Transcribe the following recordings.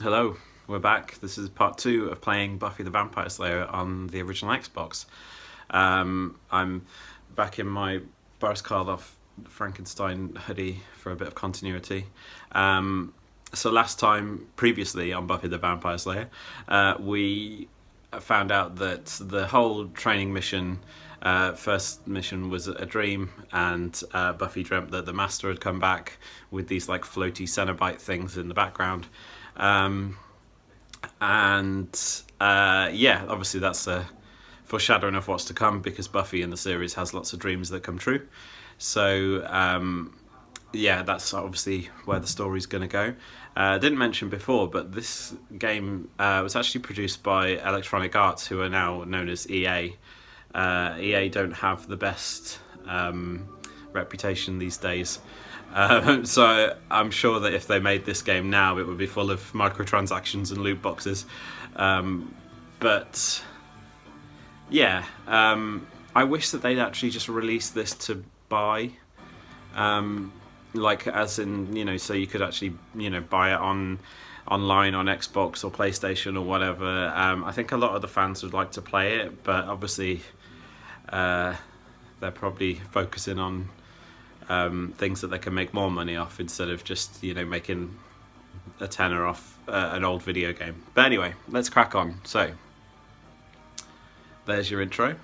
Hello, we're back. This is part 2 of playing Buffy the Vampire Slayer on the original Xbox. I'm back in my Boris Karloff Frankenstein hoodie for a bit of continuity. So last time, previously on Buffy the Vampire Slayer, we found out that the whole training mission, first mission was a dream, and Buffy dreamt that the Master had come back with these like floaty Cenobite things in the background. Yeah, obviously that's a foreshadowing of what's to come, because Buffy in the series has lots of dreams that come true. So yeah, that's obviously where the story's going to go. Didn't mention before, but this game was actually produced by Electronic Arts, who are now known as EA. EA don't have the best reputation these days. So I'm sure that if they made this game now, it would be full of microtransactions and loot boxes. But yeah, I wish that they'd actually just release this to buy. Like, as in, you know, so you could actually, you know, buy it online on Xbox or PlayStation or whatever. I think a lot of the fans would like to play it, but obviously they're probably focusing on things that they can make more money off, instead of just, you know, making a tenner off an old video game. But anyway, let's crack on. So there's your intro.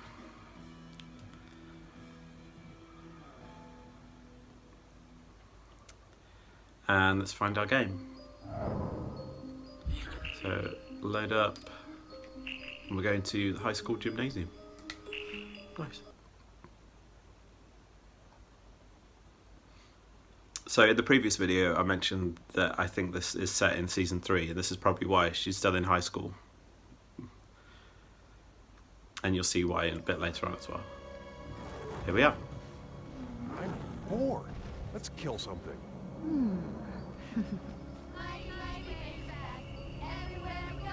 And let's find our game. So load up, and we're going to the high school gymnasium. Nice. So in the previous video I mentioned that I think this is set in season 3, and this is probably why. She's still in high school. And you'll see why in a bit later on as well. Here we are. I'm bored. Let's kill something. Everywhere we go,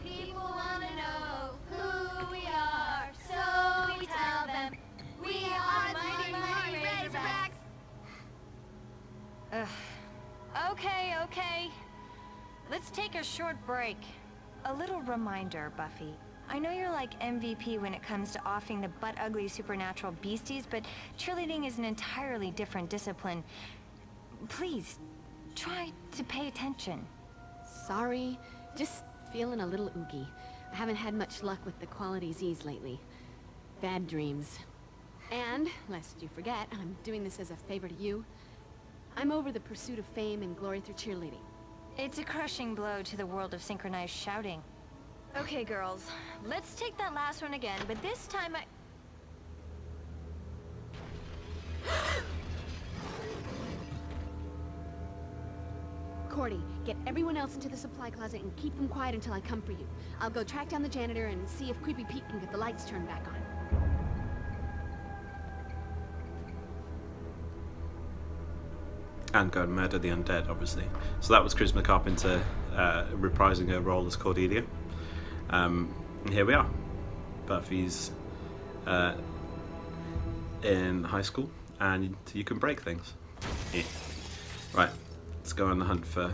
people want to know who we are, so we tell them we are Mighty Mighty Razorbacks. Okay. Let's take a short break. A little reminder, Buffy. I know you're like MVP when it comes to offing the butt-ugly supernatural beasties, but cheerleading is an entirely different discipline. Please, try to pay attention. Sorry, just feeling a little oogie. I haven't had much luck with the quality Z's lately. Bad dreams. And, lest you forget, I'm doing this as a favor to you. I'm over the pursuit of fame and glory through cheerleading. It's a crushing blow to the world of synchronized shouting. Okay, girls, let's take that last one again, but this time Cordy, get everyone else into the supply closet and keep them quiet until I come for you. I'll go track down the janitor and see if Creepy Pete can get the lights turned back on. And go and murder the undead, obviously. So that was Charisma Carpenter reprising her role as Cordelia. And here we are. Buffy's in high school, and you can break things. Yeah. Right, let's go on the hunt for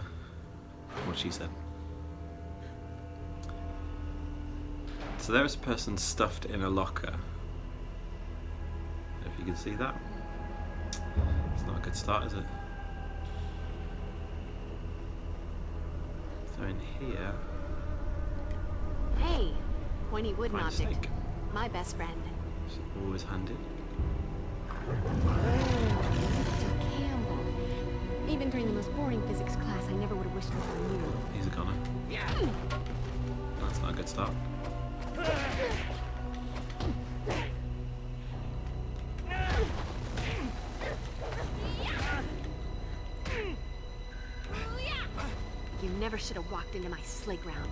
what she said. So there is a person stuffed in a locker. If you can see that. It's not a good start, is it? So in here, Hey, pointy wooden find a object. snake. My best friend. It's always handy. Mr. Campbell. Even during the most boring physics class, I never would have wished this on you. He's a goner. That's not a good start. You never should have walked into my sleigh ground.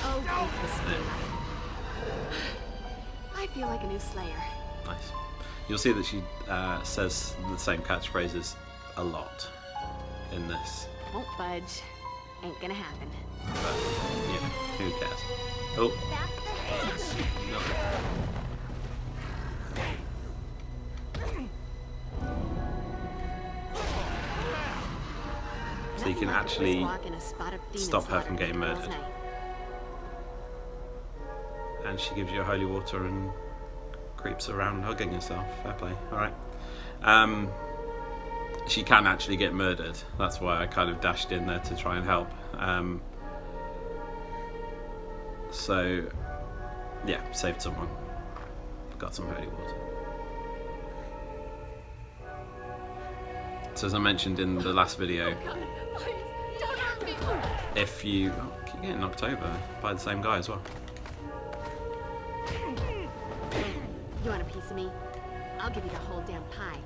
Oh, thank you, I feel like a new Slayer. Nice. You'll see that she says the same catchphrases a lot in this. Won't budge. Ain't gonna happen. But, you know, who cares? Oh. No. you can actually stop her from getting murdered. And she gives you a holy water and creeps around hugging herself. Fair play. Alright. She can actually get murdered. That's why I kind of dashed in there to try and help. So, yeah, saved someone. Got some holy water. So as I mentioned in the last video, if you keep getting knocked over by the same guy as well. You want a piece of me? I'll give you the whole damn pie.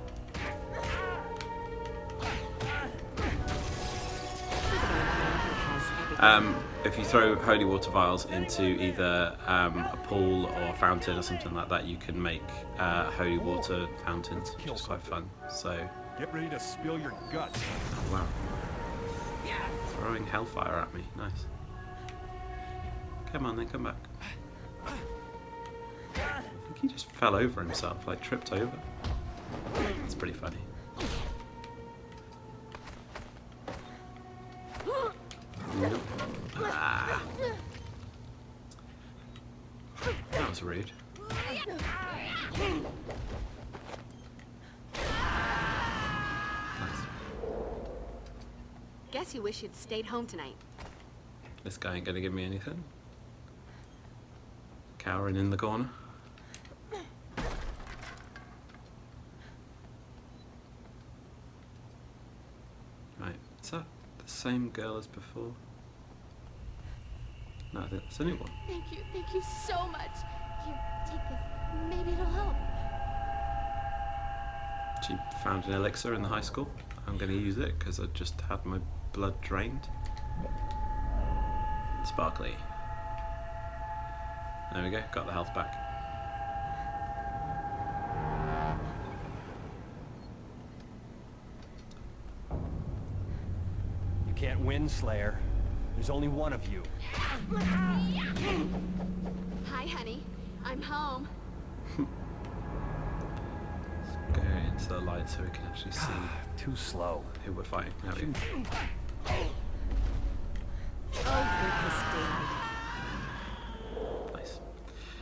If you throw holy water vials into either a pool or a fountain or something like that, you can make holy water fountains, which is quite fun. So, Get ready to spill your guts. oh wow, throwing hellfire at me, nice. Come on then, come back. I think he just fell over himself, like tripped over. It's pretty funny. Nope. Ah. That was rude. Nice. Guess you wish you'd stayed home tonight. This guy ain't gonna give me anything. Cowering in the corner. Right, is that the same girl as before? No, I think it's a new one. Thank you so much. Here, take this. Maybe it'll help. She found an elixir in the high school. I'm gonna use it because I just had my blood drained. Sparkly. There we go, got the health back. You can't win, Slayer. There's only one of you. Hi, honey. I'm home. Go into the light so we can actually see Too slow. who we're fighting. There we go. Oh, goodness, David. Nice.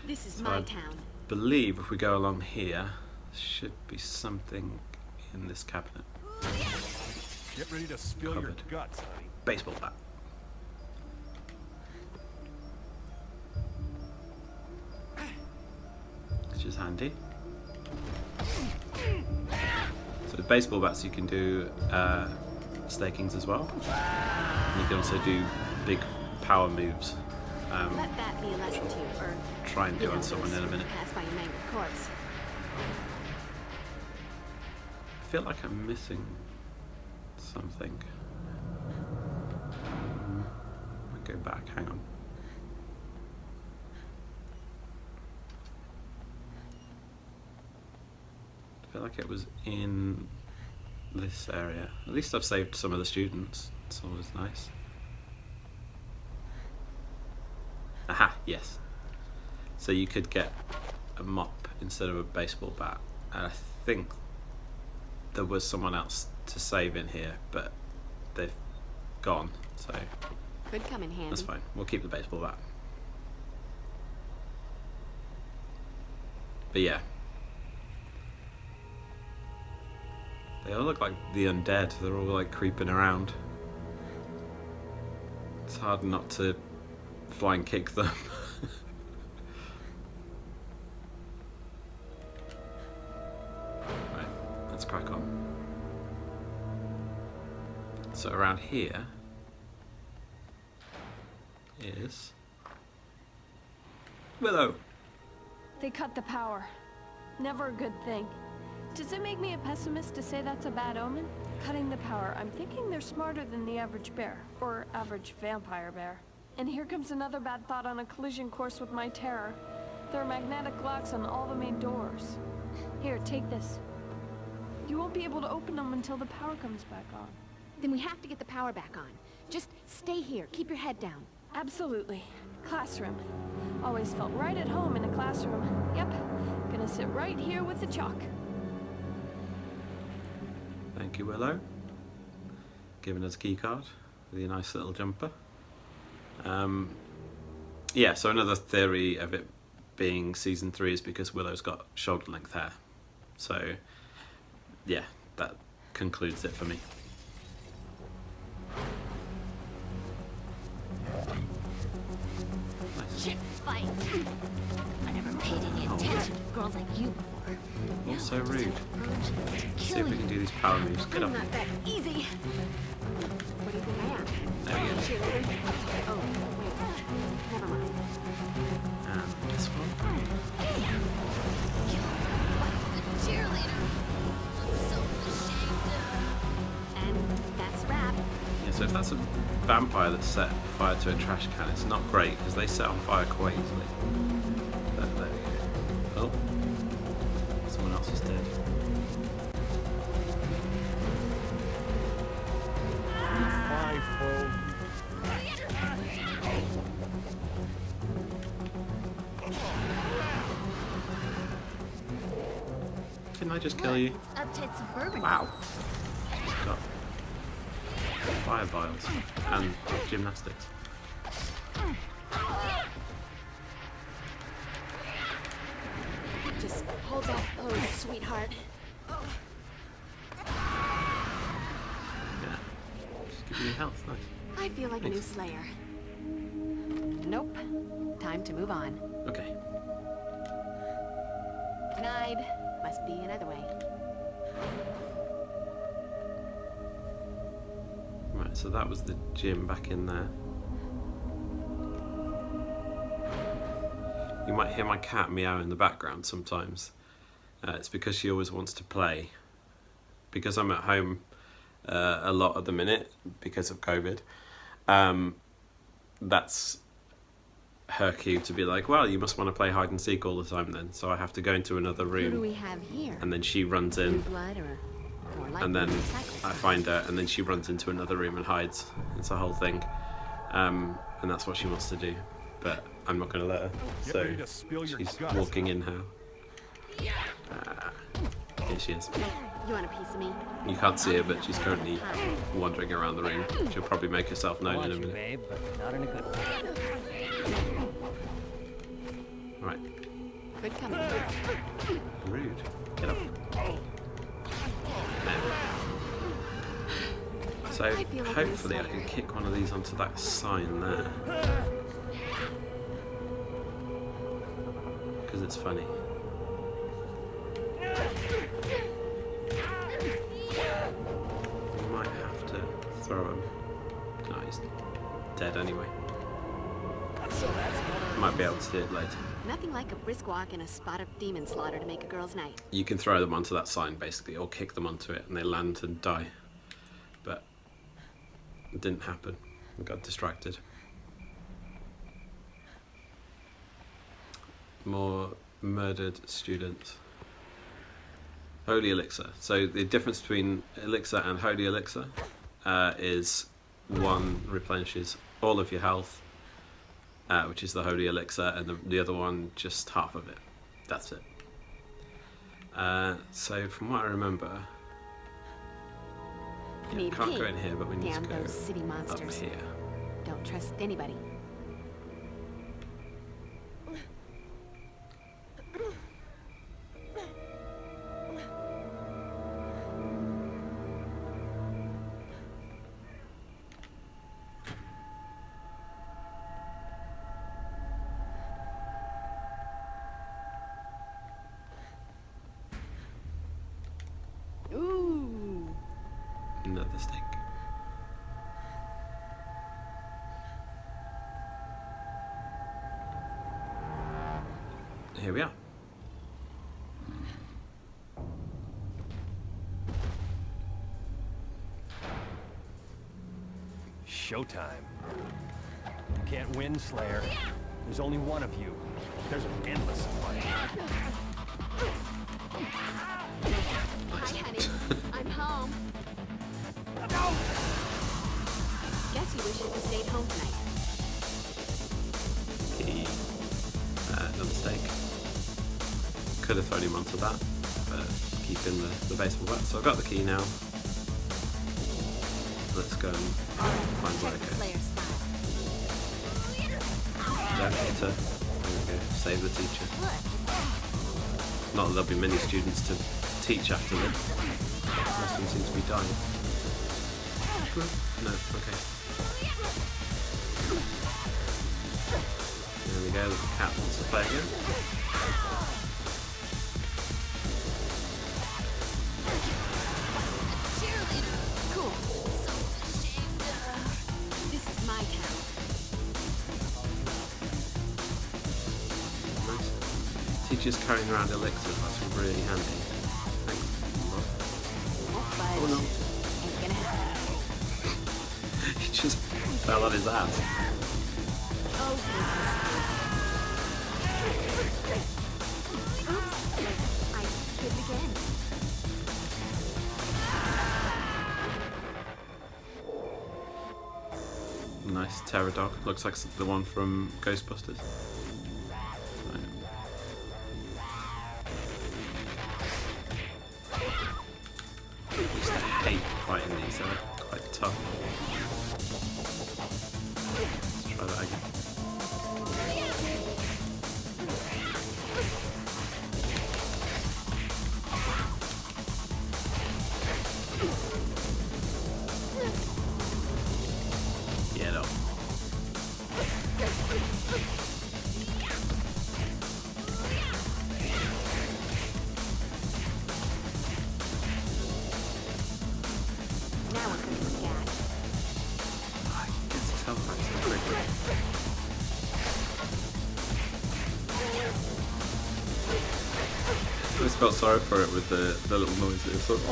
This is So my I town. believe if we go along here, there should be something in this cabinet. Get ready to spill your Covered. guts, honey. Baseball bat. Which is handy. So with baseball bats you can do stakings as well. You can also do big power moves. Let that be a lesson to you, or Try and do on someone in a minute. Pass by your mangled corpse. I feel like I'm missing something. I'll go back, hang on. I feel like it was in this area. At least I've saved some of the students. It's always nice. Aha, yes. So you could get a mop instead of a baseball bat. And I think there was someone else to save in here, but they've gone, so Could come in handy. that's fine. We'll keep the baseball bat. But yeah. They all look like the undead. They're all like creeping around. It's hard not to flying kick them. Right, let's crack on. So around here is Willow. They cut the power. Never a good thing. Does it make me a pessimist to say that's a bad omen? Cutting the power, I'm thinking they're smarter than the average bear, or average vampire bear. And here comes another bad thought on a collision course with my terror. There are magnetic locks on all the main doors. Here, take this. You won't be able to open them until the power comes back on. Then we have to get the power back on. Just stay here. Keep your head down. Absolutely. Classroom. Always felt right at home in a classroom. Yep. Gonna sit right here with the chalk. Thank you, Willow. given us a key card with a nice little jumper. Yeah, so another theory of it being season 3 is because Willow's got shoulder length hair. So yeah, that concludes it for me. Shit, fight. I never paid any attention to girls like you before. Oh, so rude. Let's See if we can do these power moves. Get up. I'm not that easy. What do you think I am? There we go. Cheerleader? Oh, wait. Never mind. And this one. Cheerleader. I'm so ashamed. And that's a wrap. Yeah, so if that's a vampire that's set fire to a trash can, it's not great because they set on fire quite easily. There we go. Oh, someone else is dead. Didn't I just kill you? Uptight suburban. Wow. Just got fire vials and gymnastics. Just hold that pose, sweetheart. Yeah. Just give me health, nice. I feel like a new Slayer. Nope. Time to move on. Okay. Denied. Must be another way. Right, so that was the gym back in there. You might hear my cat meow in the background sometimes. It's because she always wants to play. Because I'm at home a lot at the minute because of COVID, that's her cue to be like, well, you must want to play hide and seek all the time then. So I have to go into another Who do room, we have here? and then she runs in, Blue blood or more likely and then recycled? I find her, and then she runs into another room and hides. It's a whole thing, and that's what she wants to do, but I'm not going to let her. Get So ready to spill your she's guts. walking in now. Here she is. You want a piece of me? You can't see her, but she's currently wandering around the room. She'll probably make herself I known want in a you, minute. babe, but not in a good way. Right. Good coming. Rude. Get up. So I feel like hopefully I I'm can kick one of these onto that sign there. Because it's funny. We might have to throw him. No, he's dead anyway. Might be able to do it later. Nothing like a brisk walk and a spot of demon slaughter to make a girl's night. You can throw them onto that sign basically, or kick them onto it and they land and die. But it didn't happen. I got distracted. More murdered students. Holy elixir. So the difference between elixir and holy elixir is one replenishes all of your health, which is the holy elixir, and the other one just half of it. That's it. So from what I remember, yeah, Need can't key. go in here, but we need Damn to go those city up monsters. here. Don't trust anybody. Ooh. Another stake. Here we are. Showtime. You can't win, Slayer. There's only one of you. There's an endless supply. Hi, honey. I'm home. Guess you wish you had stayed home tonight. Key. Another stake. Could have thrown him onto that, but keeping the baseball bat. So I've got the key now. let's go and find where it goes. Slayer's style. Don't hit her. There we go. Save the teacher. Not that there'll be many students to teach after this. Most of them seem to be dying. No, okay. There we go, the cat wants to play again. Cool. This is my town. Nice. Teacher's carrying around elixirs, that's really handy. Thanks. Won't budge. Oh no. Ain't gonna happen. He just fell on his ass. Oh, goodness. Oops. I did it again. Nice terror dog. Looks like the one from Ghostbusters. Right. I used to hate fighting these, they're quite tough. Let's try that again. Yeah, no. Now we're cooking with gas. I guess it's hell back so quickly. I just felt sorry for it with the little noise. It was sort of, Here,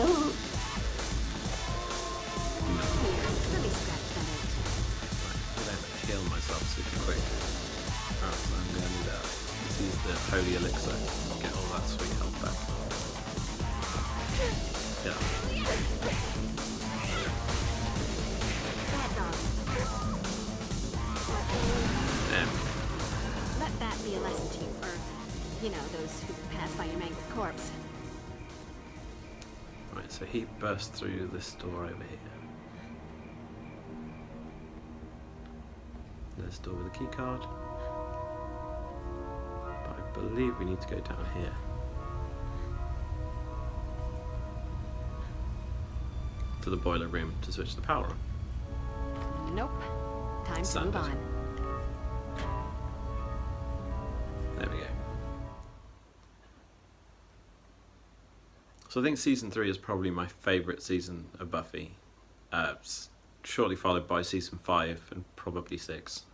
let me scratch that itch. I'm going to heal myself super quick. Alright, so I'm going to use the holy elixir and get all that sweet health back. Yeah. Bad dog. Damn. Let that be a lesson to you, or, you know, those who pass by your mangled corpse. Right, so he burst through this door over here. There's a door with a key card. But I believe we need to go down here. To the boiler room to switch the power on. Nope. Time to move Standard. on. There we go. So I think season 3 is probably my favourite season of Buffy. Shortly followed by season 5 and probably 6.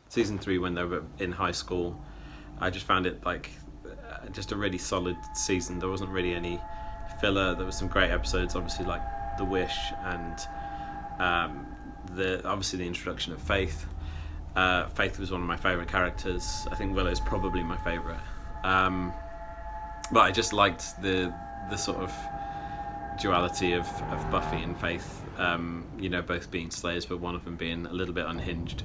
Season 3, when they were in high school, I just found it like just a really solid season. There wasn't really any filler. There were some great episodes, obviously, like The Wish and obviously the introduction of Faith. Faith was one of my favourite characters. I think Willow's probably my favourite. But I just liked the sort of duality of Buffy and Faith. You know, both being slayers, but one of them being a little bit unhinged.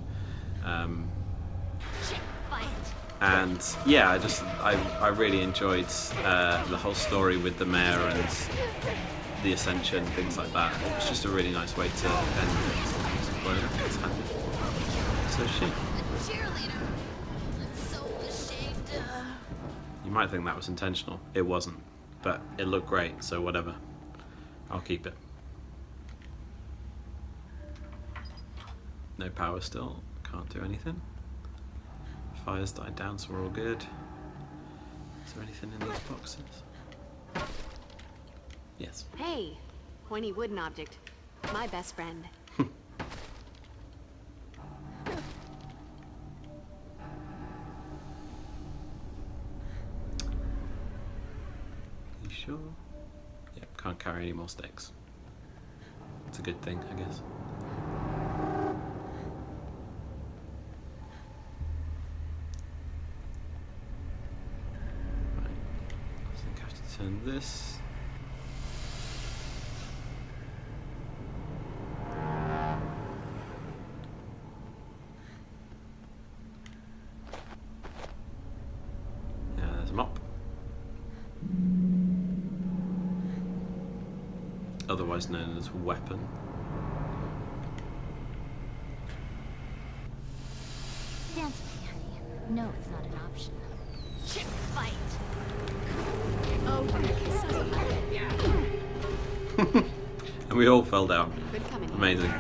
And yeah, I really enjoyed the whole story with the mayor and the Ascension, things like that. It was just a really nice way to end things. So she. You might think that was intentional. It wasn't, but it looked great, so whatever. I'll keep it. No power still. Can't do anything. Fire's died down, so we're all good. Is there anything in these boxes? Yes. Hey, pointy wooden object. My best friend. You sure? Yep, can't carry any more sticks. It's a good thing, I guess. Right. I think I have to turn this. Yeah, there's a mop. Otherwise known as weapon. No, it's not an option. Chip fight. Oh, you And we all fell down. good coming. Amazing.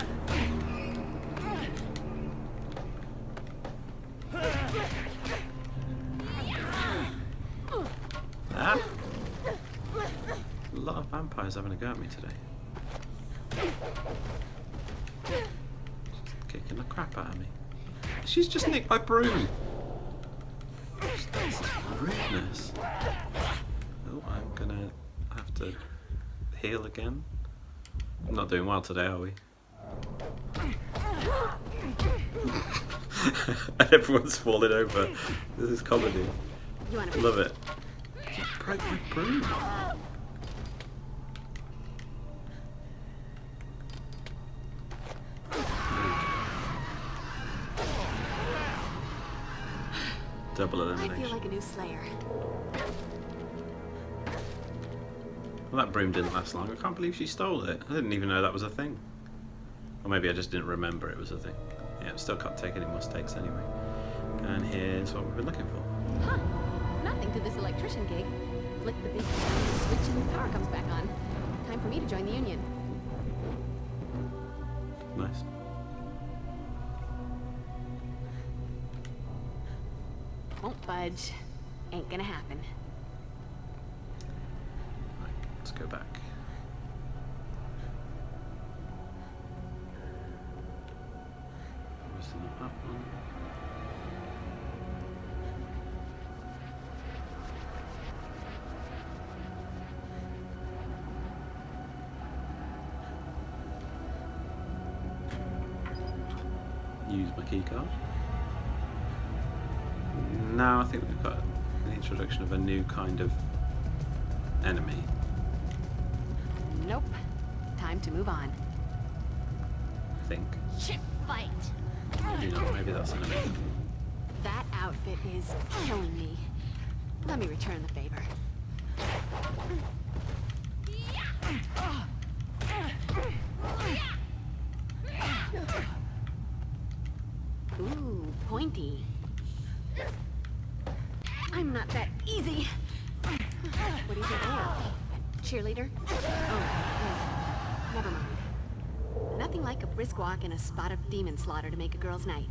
Ah. A lot of vampires having a go at me today. Just kicking the crap out of me. She's just nicked my broom. This is rudeness. Oh, I'm gonna have to heal again. I'm not doing well today, are we? And everyone's falling over. This is comedy. You want to Love it. She broke my broom. Double I feel elimination. like a new Slayer. Well, that broom didn't last long. I can't believe she stole it. I didn't even know that was a thing. Or maybe I just didn't remember it was a thing. Yeah, still can't take any mistakes anyway. And here's what we've been looking for. Huh. Nothing to this electrician gig. Flick the big switch and the power comes back on. Time for me to join the union. Nice. Won't budge. Ain't gonna happen. Right, let's go back. Obviously not that one. Use my keycard. Now I think we've got the introduction of a new kind of enemy. Nope. Time to move on. I think. Chip fight. Maybe not. Maybe that's an enemy. That outfit is killing me. Let me return the favor. Ooh, pointy. I'm not that easy. What do you think I am? Cheerleader? Oh, wait. Never mind. Nothing like a brisk walk and a spot of demon slaughter to make a girl's night.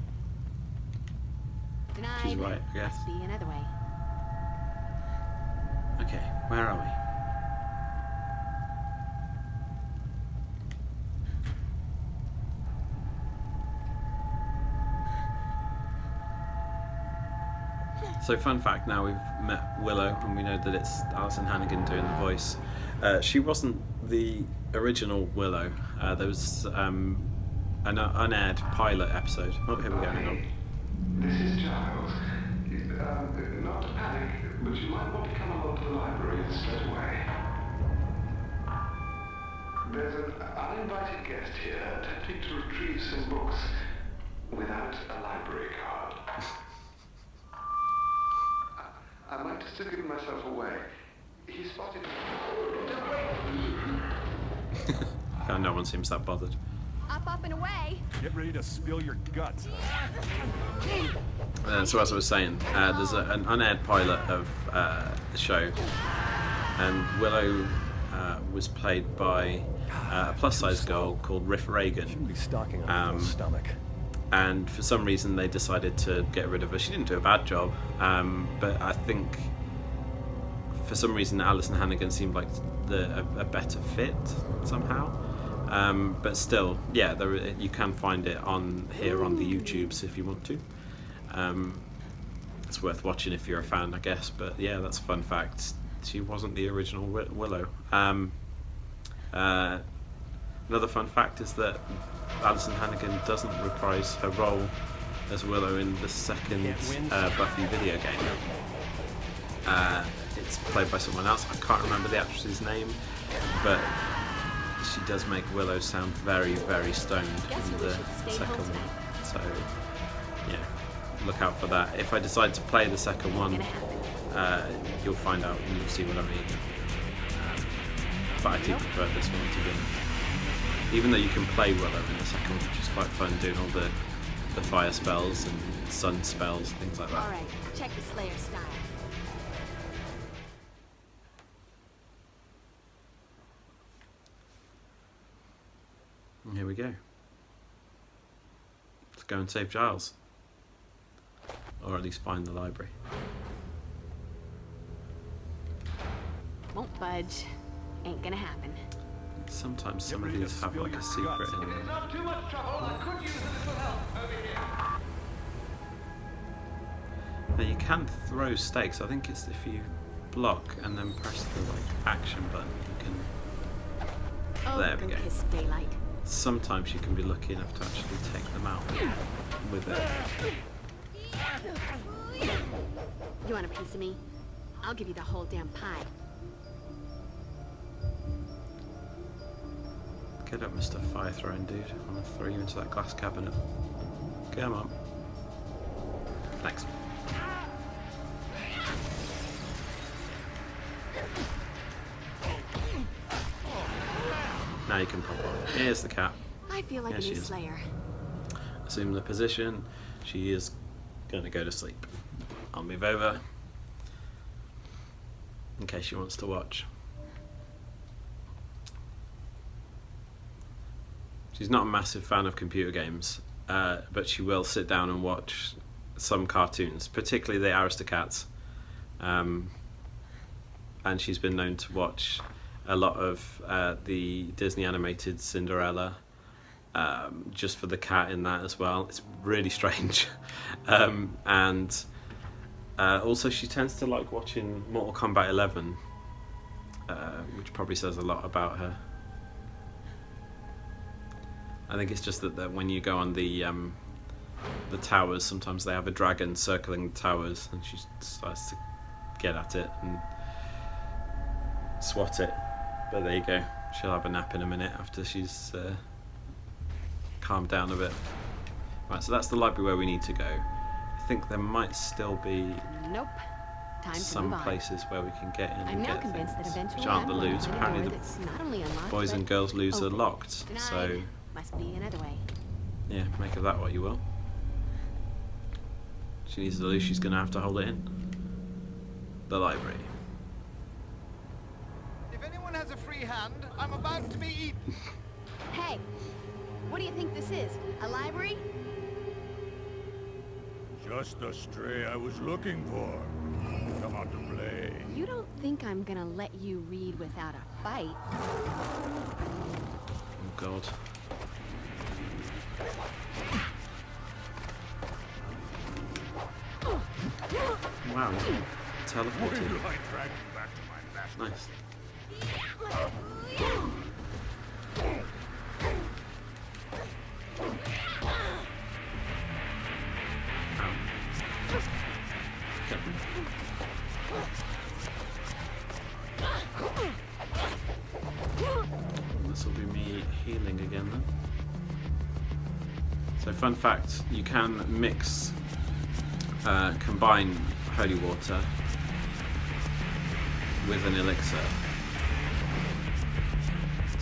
Denied. She's right, I guess. Must be another way. Okay, where are we? So fun fact, now we've met Willow and we know that it's Alison Hannigan doing the voice. She wasn't the original Willow. There was an unaired pilot episode. Oh, here we go, hang on. This is Giles. Not to panic, but you might want to come along to the library straight away. There's an uninvited guest here attempting to retrieve some books without a library card. I might just have given myself away. He spotted... No one seems that bothered. Up and away. Get ready to spill your guts. So as I was saying, there's an unaired pilot of the show, and Willow was played by a plus-size girl called Riff Reagan. Shouldn't be stalking on a full stomach. And for some reason they decided to get rid of her. She didn't do a bad job, but I think for some reason Alison Hannigan seemed like a better fit somehow. But still, yeah, you can find it on here on the YouTubes if you want to. It's worth watching if you're a fan, I guess. But yeah, that's a fun fact. She wasn't the original Willow. Another fun fact is that Alison Hannigan doesn't reprise her role as Willow in the second Buffy video game. It's played by someone else. I can't remember the actress's name, but she does make Willow sound very, very stoned in the second one. So, yeah, look out for that. If I decide to play the second one, you'll find out and you'll see what I mean. But I do prefer this one to be. Even though you can play Willow in the second one, which is quite fun, doing all the the fire spells and sun spells, things like that. All right, check the Slayer style. And here we go. Let's go and save Giles. Or at least find the library. Won't budge. Ain't gonna happen. Sometimes some of these have like a secret in them. Not too much trouble. I could use a little help over here. Now you can throw stakes. I think it's if you block and then press the like action button, you can. Oh, There we go go. kiss daylight. Sometimes you can be lucky enough to actually take them out with it. You want a piece of me? I'll give you the whole damn pie. Get up, Mr. Fire Throwing Dude. I'm gonna throw you into that glass cabinet. Come on. Thanks. Now you can pop off. Here's the cat. I feel like Yeah, a she new is. Slayer. Assume the position. She is gonna go to sleep. I'll move over in case she wants to watch. She's not a massive fan of computer games, but she will sit down and watch some cartoons, particularly the Aristocats. And she's been known to watch a lot of the Disney animated Cinderella, just for the cat in that as well. It's really strange. And also she tends to like watching Mortal Kombat 11, which probably says a lot about her. I think it's just that when you go on the towers, sometimes they have a dragon circling the towers, and she decides to get at it and swat it. But there you go. She'll have a nap in a minute after she's calmed down a bit. Right, so that's the library where we need to go. I think there might still be Nope. Time to some move on. places where we can get in I'm and now get convinced things, that eventually which aren't the I'm going loos. to find a Apparently door the that's not only unlocked, boys and but girls loos are open. locked. Denied. So Must be another way. yeah, make of that what you will. She needs the loot, she's going to have to hold it in. The library. If anyone has a free hand, I'm about to be eaten. Hey, what do you think this is? A library? Just the stray I was looking for. Come out to play. You don't think I'm gonna let you read without a fight? Oh god. Wow, he's Wait teleported. till I drag you back to my master. Nice. This will be me healing again then. So fun fact, you can mix, combine holy water with an elixir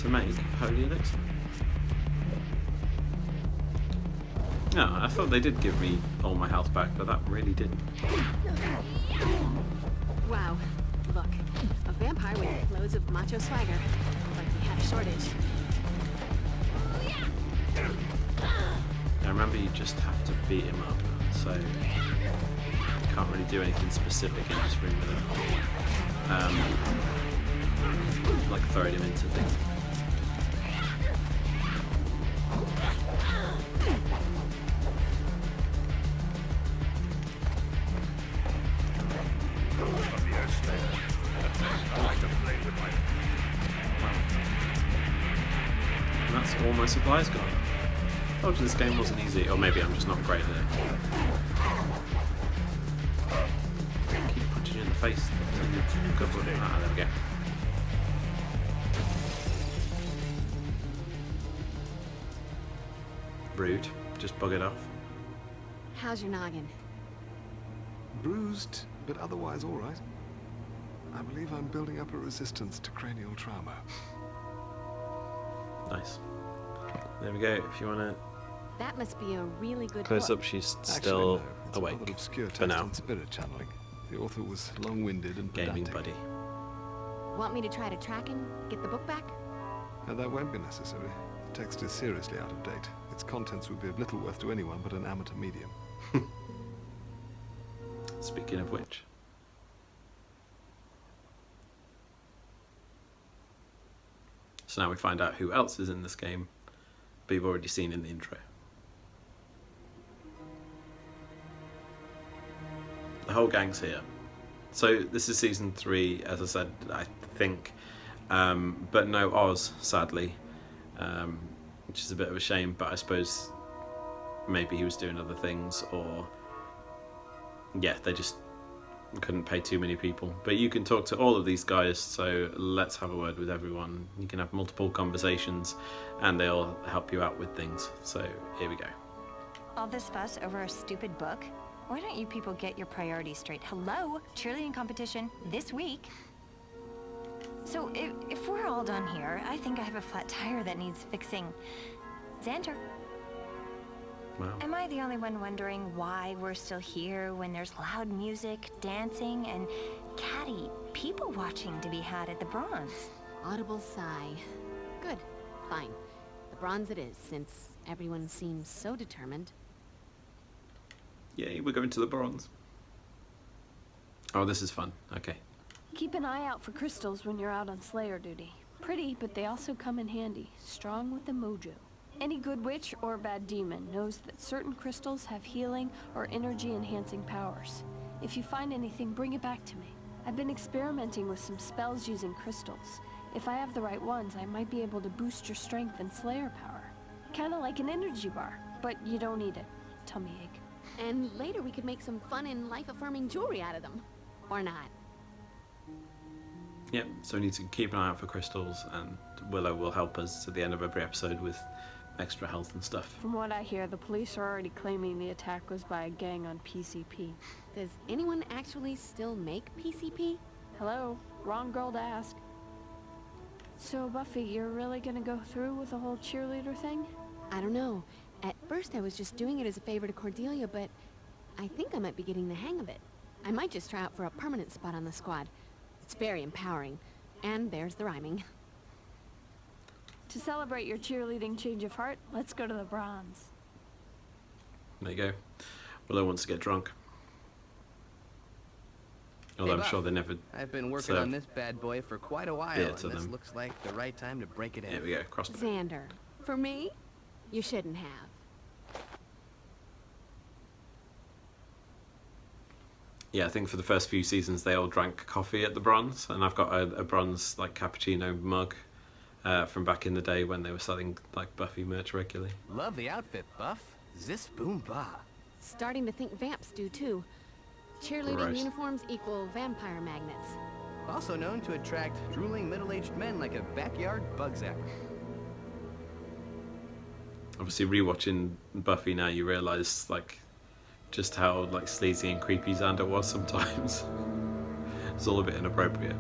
to make holy elixir. No, I thought they did give me all my health back, but that really didn't. Wow, look. A vampire with loads of macho swagger. Like we had a shortage. I remember you just have to beat him up, so you can't really do anything specific in this room with him. Like throwing him into things. Come here, Slayer. I like to play with my... And that's all my supplies gone. I told you this game wasn't easy, or maybe I'm just not great at it. Keep punching you in the face. Good for it. Ah, there we go. Rude. Just bug it off. How's your noggin? Bruised, but otherwise all right. I believe I'm building up a resistance to cranial trauma. Nice. There we go. If you want to That must be a really good Close book. up, she's Actually, still no. It's a awake. rather obscure For text now. on spirit channeling. The author was long-winded and Gaming pedantic. buddy. Want me to try to track him? Get the book back? No, that won't be necessary. The text is seriously out of date. Its contents would be of little worth to anyone but an amateur medium. Speaking of which. So now we find out who else is in this game, but you've already seen in the intro. The whole gang's here. So this is season 3, as I said, I think, but no Oz, sadly, which is a bit of a shame, but I suppose maybe he was doing other things, or yeah, they just couldn't pay too many people. But you can talk to all of these guys, so let's have a word with everyone. You can have multiple conversations and they'll help you out with things. So here we go. All this fuss over a stupid book? Why don't you people get your priorities straight? Hello? Cheerleading competition this week. So if we're all done here, I think I have a flat tire that needs fixing. Xander. Wow. Am I the only one wondering why we're still here when there's loud music, dancing, and catty people watching to be had at the Bronze? Audible sigh. Good. Fine. The Bronze it is, since everyone seems so determined. Yay, we're going to the Bronze. Oh, this is fun. Okay. Keep an eye out for crystals when you're out on Slayer duty. Pretty, but they also come in handy. Strong with the mojo. Any good witch or bad demon knows that certain crystals have healing or energy-enhancing powers. If you find anything, bring it back to me. I've been experimenting with some spells using crystals. If I have the right ones, I might be able to boost your strength and Slayer power. Kinda like an energy bar, but you don't need it. Tummy ache. And later we could make some fun and life-affirming jewelry out of them. Or not. Yep, so we need to keep an eye out for crystals, and Willow will help us at the end of every episode with extra health and stuff. From what I hear, the police are already claiming the attack was by a gang on PCP. Does anyone actually still make PCP? Hello? Wrong girl to ask. So, Buffy, you're really gonna go through with the whole cheerleader thing? I don't know. At first I was just doing it as a favor to Cordelia, but I think I might be getting the hang of it. I might just try out for a permanent spot on the squad. It's very empowering. And there's the rhyming. To celebrate your cheerleading change of heart, let's go to the Bronze. There you go. Willow wants to get drunk. Although I'm Buff. sure they never I've been working serve on this bad boy for quite a while, beer and to this them. looks like the right time to break it in. Here we go, cross the Xander. For me? You shouldn't have. Yeah, I think for the first few seasons they all drank coffee at the Bronze, and I've got a bronze like cappuccino mug from back in the day when they were selling like Buffy merch regularly. Love the outfit, Buff. Zis boom ba. Starting to think vamps do too. Cheerleading Gross. uniforms equal vampire magnets. Also known to attract drooling middle-aged men like a backyard bug zapper. Obviously, rewatching Buffy now, you realise like just how like sleazy and creepy Xander was sometimes. It's all a bit inappropriate,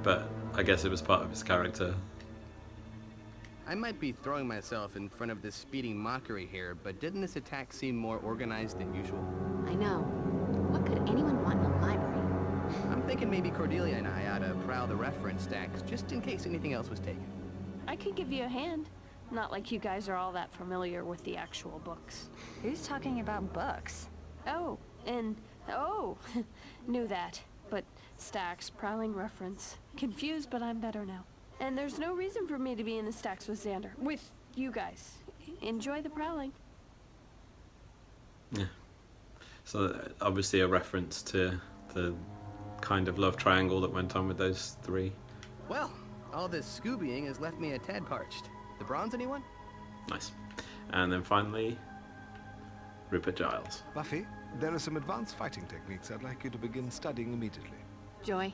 but I guess it was part of his character. I might be throwing myself in front of this speeding mockery here, but didn't this attack seem more organized than usual? I know. What could anyone want in a library? I'm thinking maybe Cordelia and I ought to prowl the reference stacks just in case anything else was taken. I could give you a hand. Not like you guys are all that familiar with the actual books. Who's talking about books? Oh, and oh, knew that. But stacks, prowling reference. Confused, but I'm better now. And there's no reason for me to be in the stacks with Xander. With you guys. Enjoy the prowling. Yeah. So obviously a reference to the kind of love triangle that went on with those three. Well, all this Scoobying has left me a tad parched. The Bronze, anyone? Nice. And then finally, Rupert Giles. Buffy, there are some advanced fighting techniques I'd like you to begin studying immediately. Joy.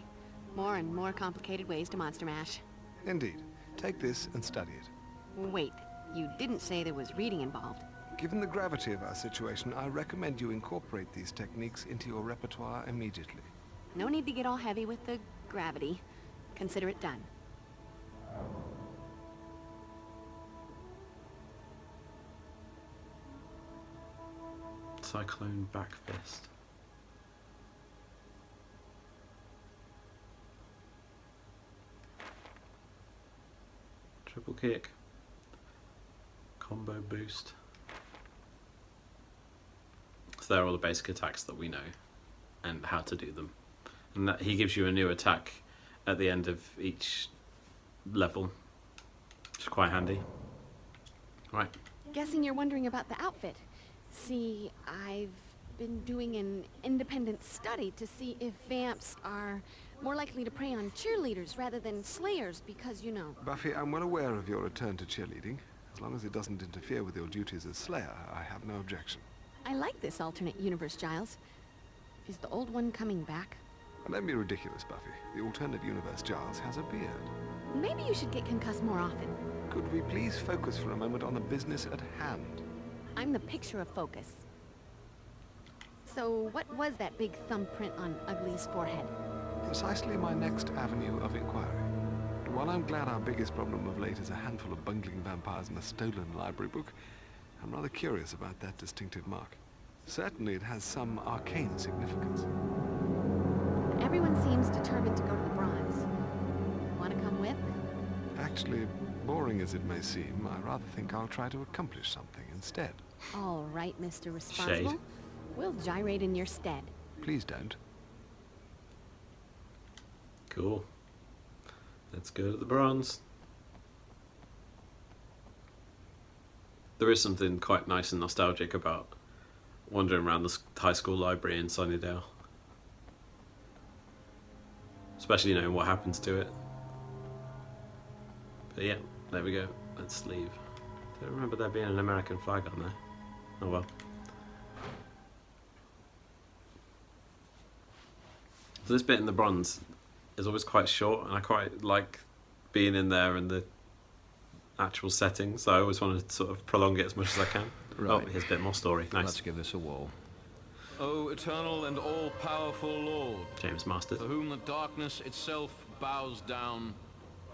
More and more complicated ways to monster mash. Indeed. Take this and study it. Wait, you didn't say there was reading involved. Given the gravity of our situation, I recommend you incorporate these techniques into your repertoire immediately. No need to get all heavy with the gravity. Consider it done. Cyclone back fist. Triple kick. Combo boost. So they're all the basic attacks that we know and how to do them. And that, he gives you a new attack at the end of each level, which is quite handy. Right. Guessing you're wondering about the outfit. See, I've been doing an independent study to see if vamps are more likely to prey on cheerleaders rather than slayers because, you know... Buffy, I'm well aware of your return to cheerleading. As long as it doesn't interfere with your duties as Slayer, I have no objection. I like this alternate universe, Giles. Is the old one coming back? Don't be ridiculous, Buffy. The alternate universe Giles has a beard. Maybe you should get concussed more often. Could we please focus for a moment on the business at hand? I'm the picture of focus. So, what was that big thumbprint on Ugly's forehead? Precisely my next avenue of inquiry. While I'm glad our biggest problem of late is a handful of bungling vampires and a stolen library book, I'm rather curious about that distinctive mark. Certainly it has some arcane significance. Everyone seems determined to go to the bronze. Want to come with? Actually, boring as it may seem, I rather think I'll try to accomplish something instead. All right, Mr. Responsible. Shade. We'll gyrate in your stead. Please don't. Cool. Let's go to the bronze. There is something quite nice and nostalgic about wandering around the high school library in Sunnydale. Especially knowing what happens to it. But yeah, there we go. Let's leave. I don't remember there being an American flag on there. Oh well. So this bit in the bronze is always quite short, and I quite like being in there and the actual setting, so I always want to sort of prolong it as much as I can. Right. Oh, here's a bit more story. Nice. Let's give this a whirl. O eternal and all-powerful Lord, James Masters. to whom the darkness itself bows down,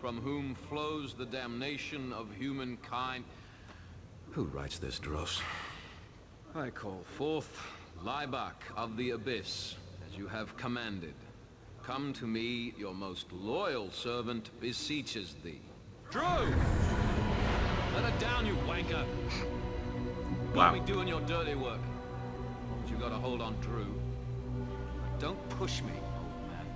from whom flows the damnation of humankind. Who writes this dross? I call forth Laibach of the Abyss, as you have commanded. Come to me, your most loyal servant beseeches thee. Drew! Let her down, you wanker! Wow. Let me doing your dirty work. But you got to hold on Drew. Don't push me, old man.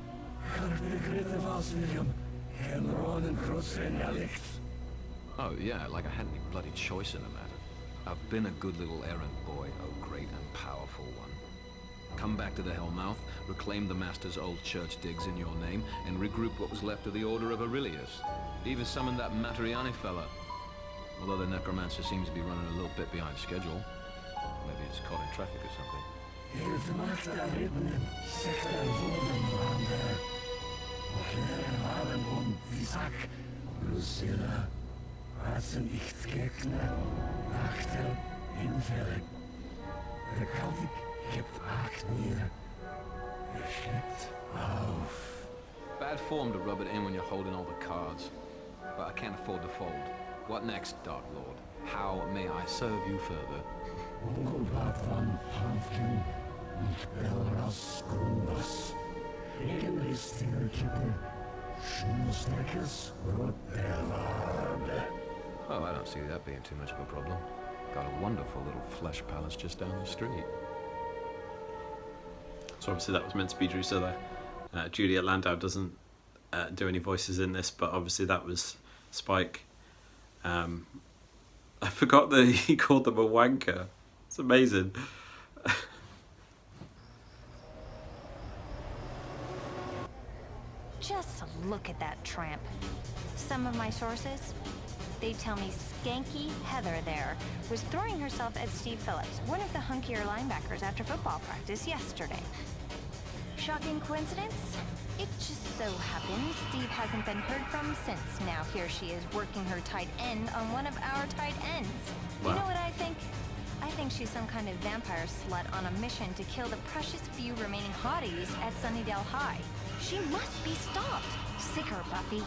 Oh yeah, like I had any bloody choice in the matter. I've been a good little errand boy, oh great and powerful one. Come back to the Hellmouth, reclaim the Master's old church digs in your name, and regroup what was left of the Order of Aurelius. Even summoned that Matriani fella. Although the necromancer seems to be running a little bit behind schedule. Maybe he's caught in traffic or something. Bad form to rub it in when you're holding all the cards. But I can't afford to fold. What next, Dark Lord? How may I serve you further? Oh, I don't see that being too much of a problem. Got a wonderful little flesh palace just down the street. So obviously that was meant to be Drusilla. Juliet Landau doesn't do any voices in this, but obviously that was Spike. I forgot that he called them a wanker. It's amazing. Just look at that tramp. Some of my sources, they tell me Skanky Heather there was throwing herself at Steve Phillips, one of the hunkier linebackers, after football practice yesterday. Shocking coincidence? It just so happens Steve hasn't been heard from since. Now here she is working her tight end on one of our tight ends. Wow. You know what I think? I think she's some kind of vampire slut on a mission to kill the precious few remaining hotties at Sunnydale High. She must be stopped. Sick her, Buffy.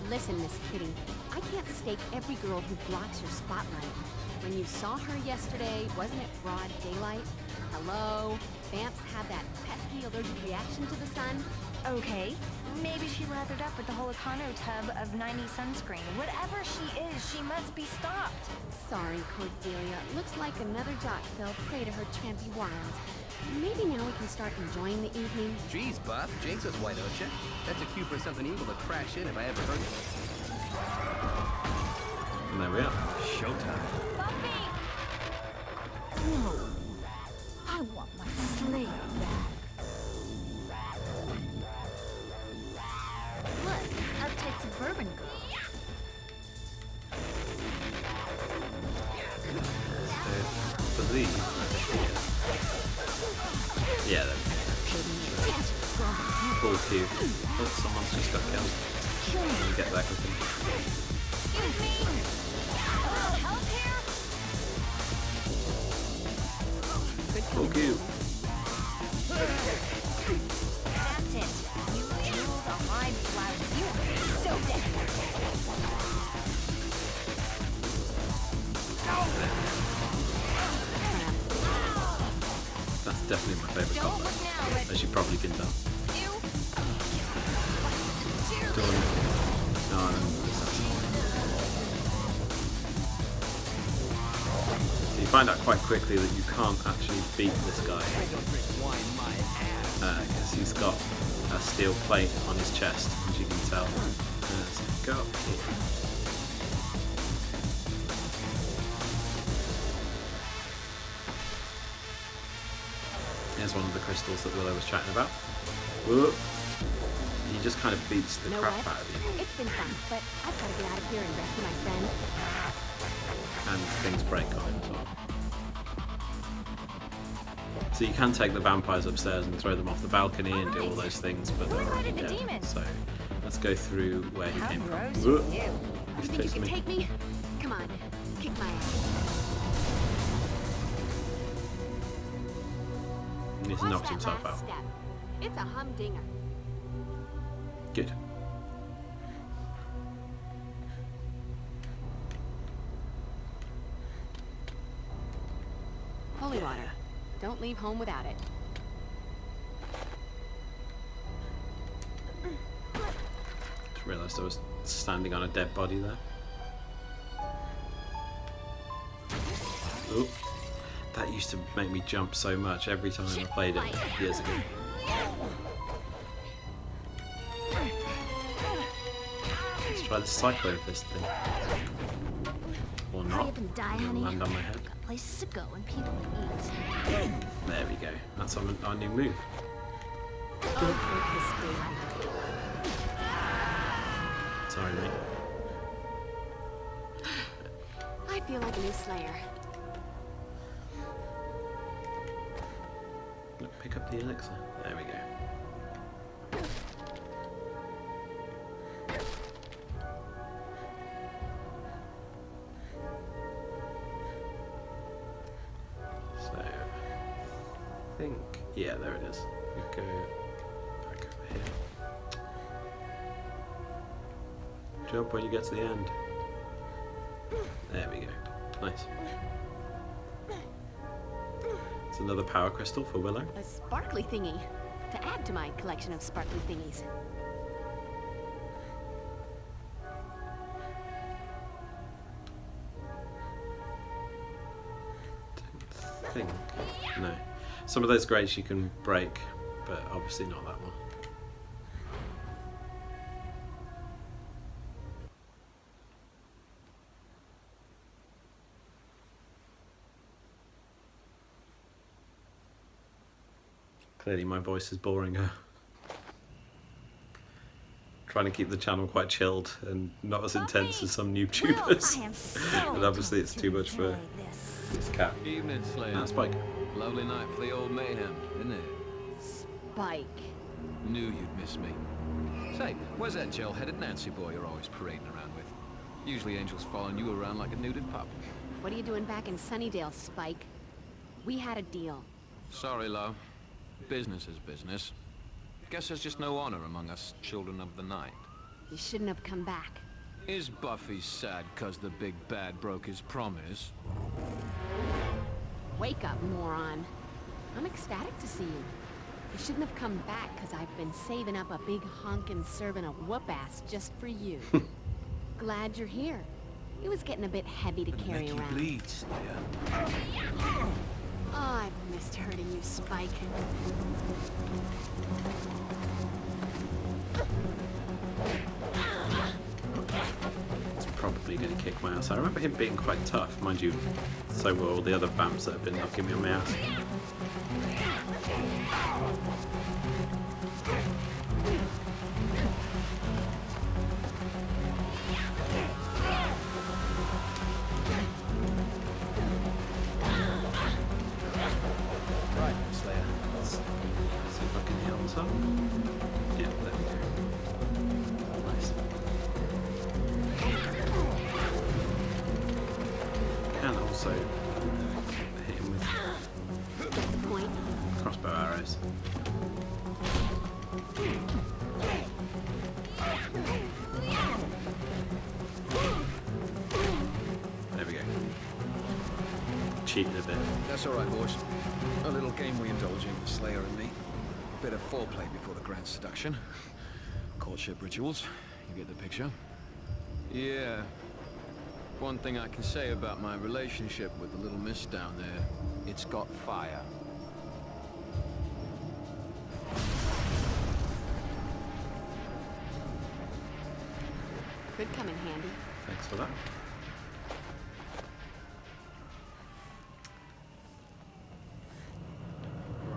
Listen, Miss Kitty, I I can't stake every girl who blocks your spotlight. When you saw her yesterday, wasn't it broad daylight? Hello? Vamps have that pesky allergic reaction to the sun? Okay, maybe she lathered up with the whole Econo tub of 90 sunscreen. Whatever she is, she must be stopped. Sorry, Cordelia. Looks like another jock fell prey to her trampy wiles. Maybe now we can start enjoying the evening. Jeez, Buff, jinx us, why don't you? That's a cue for something evil to crash in if I ever heard it. And there we are. Showtime. Buffy! No. I want my slave back. What? Uptight suburban girl. So, believe yeah, there we go. Full queue. Oh, someone's just got killed. Let me get back with him. Excuse me! A little help here? Full queue. That's it. You jeweled on my blouse. You are so dead. That's definitely my favourite Don't combat, look now, but as you probably can tell. you... Dawn. No, I don't know. So you find out quite quickly that you can't actually beat this guy. Because he's got a steel plate on his chest, as you can tell. So go up here. Here's one of the crystals that Willow was chatting about. Whoop. He just kind of beats the crap out of you. It's been fun, but I've got to get out of here and rescue my friend. And things break on him as well. So you can take the vampires upstairs and throw them off the balcony and do all those things, but they're already dead. So let's go through where he came from. Gross Whoop. you. You He's think you chasing can me. take me? Come on, kick my ass. And he's Watch knocked that himself last out. step. It's a humdinger. Good. Holy water. Don't leave home without it. Just realised I was standing on a dead body there. Oop. That used to make me jump so much every time I played it years ago. Let's try the Cyclone Fist thing. Or Hurry not. up and die, It'll honey. land on my head. Got places to go and people to eat. There we go. That's our new move. Sorry, mate. I feel like a new Slayer. Look, pick up the elixir. There we go. So, I think, yeah, there it is. We go back over here. Jump when you get to the end. There we go. Nice. It's another power crystal for Willow. A sparkly thingy. To add to my collection of sparkly thingies. I think. No. Some of those grates you can break, but obviously not that one. Clearly my voice is boring her. Trying to keep the channel quite chilled and not as intense as some YouTubers. Well, I am so But obviously it's too much for enjoy this. this cat. Evening, Slayer. Now Spike. Lovely night for the old mayhem, isn't it? Spike. Knew you'd miss me. Say, where's that gel-headed Nancy boy you're always parading around with? Usually Angel's following you around like a nuded pup. What are you doing back in Sunnydale, Spike? We had a deal. Sorry, love. Business is business. Guess there's just no honor among us children of the night. You shouldn't have come back. Is Buffy sad because the big bad broke his promise? Wake up, moron. I'm ecstatic to see you. I shouldn't have come back because I've been saving up a big honkin' serving of whoop-ass just for you. Glad you're here. It was getting a bit heavy to carry around. Bleed, Slayer. Oh, I've missed hurting you, Spike. It's probably going to kick my ass. I remember him being quite tough, mind you. So were all the other vamps that have been knocking me on my ass. Right, Slayer. Let's see if I can heal some. Yeah, there we go. Nice. Can also hit him with Point. crossbow arrows. There we go. Cheated a bit. That's all right, boys. A little game we indulge in, Slayer and me. Bit of foreplay before the grand seduction. Courtship rituals. You get the picture? Yeah. One thing I can say about my relationship with the little miss down there, it's got fire. Could come in handy. Thanks for that.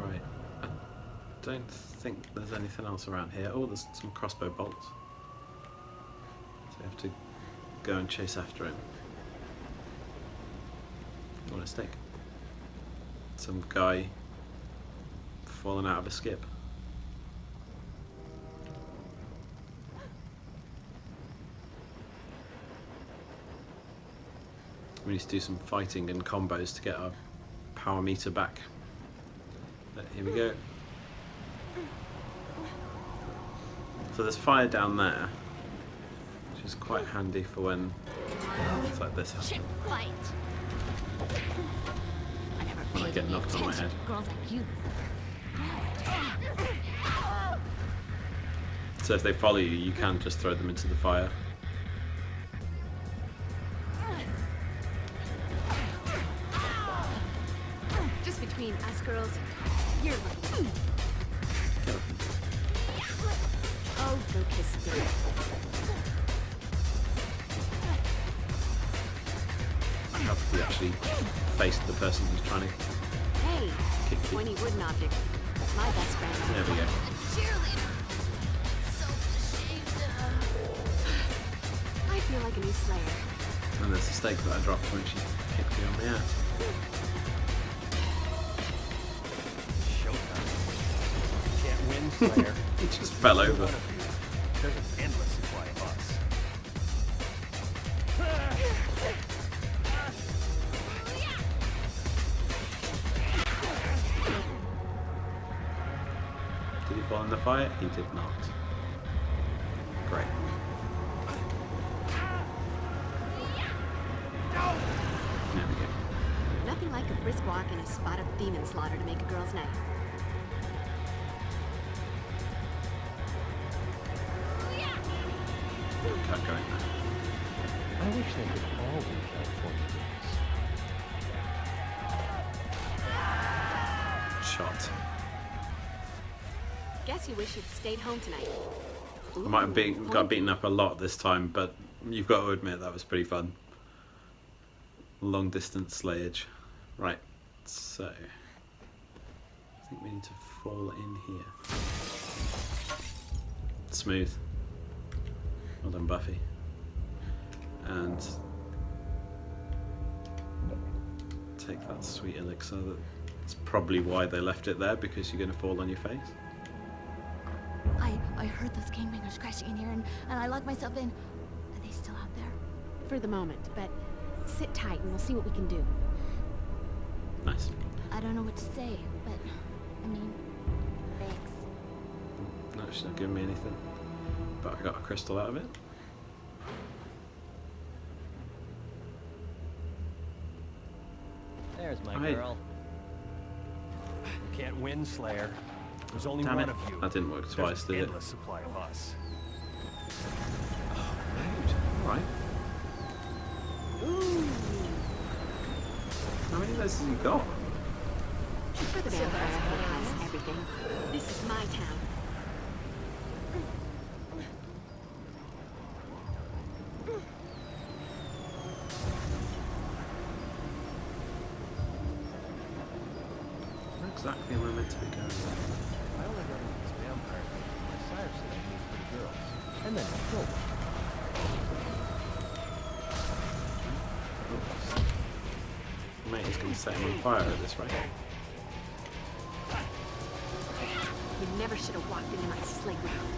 Right. I don't think there's anything else around here. Oh, there's some crossbow bolts. So you have to go and chase after him. You want a stick? Some guy falling out of a skip. We need to do some fighting and combos to get our power meter back. But here we go. So there's fire down there, which is quite handy for when things like this happen. Fight. I never When I paid get any knocked on my attention head. to girls like you. So if they follow you, you can just throw them into the fire. Just between us girls, you're lucky. Oh, go kiss Dick. I have to actually face the person who's trying to Hey, kick you. pointy wooden object. My best friend. There we go. Cheerleader. So ashamed of. I feel like a new Slayer. And there's a steak that I dropped when she kicked me on the ass. Showtime. Can't win, Slayer. It just fell over. There's an endless supply of us. Did he fall in the fire? He did not. Great. There we go. Nothing like a brisk walk and a spot of demon slaughter to make a girl's night. Can't go in there. I wish they could all be California girls. Shot. Guess you wish you'd stayed home tonight. I might have got beaten up a lot this time, but you've got to admit that was pretty fun. Long distance slayage. Right, so I think we need to fall in here. Smooth. Well done, Buffy. And take that sweet elixir. That's probably why they left it there, because you're going to fall on your face. I heard those gangbangers crashing in here, and I locked myself in. Are they still out there? For the moment, but sit tight and we'll see what we can do. Nice. I don't know what to say, but I mean, thanks. No, she's not giving me anything. But I got a crystal out of it. There's my Right. girl. You can't win, Slayer. There's only Damn one it. of you. That didn't work There's twice, an did it? endless supply of us. Right. Ooh. How many of those have you got? For the vampire who has everything. This is my town. Where exactly am I meant to be going? I only got into this vampire thing. My sire said I need pretty girls. And then I killed them. Mate is going to set him on fire at this rate. You never should have walked into my playground.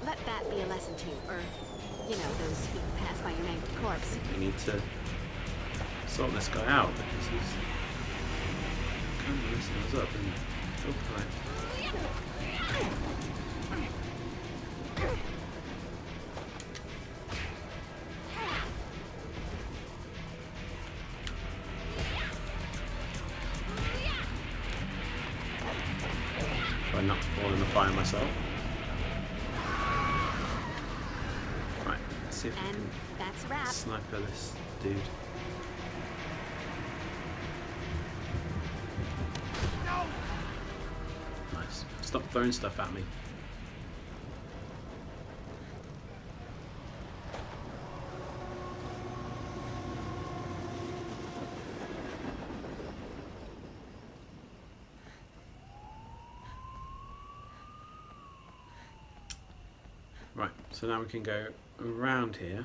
Let that be a lesson too, or, you know, those who pass by your name for corpse. We need to sort this guy out because he's kind of messing us up. And oh, right. Try not to fall in the fire myself. Right, let's see if we And can that's a wrap. sniper this dude. Nice. Stop throwing stuff at me. Right, so now we can go around here.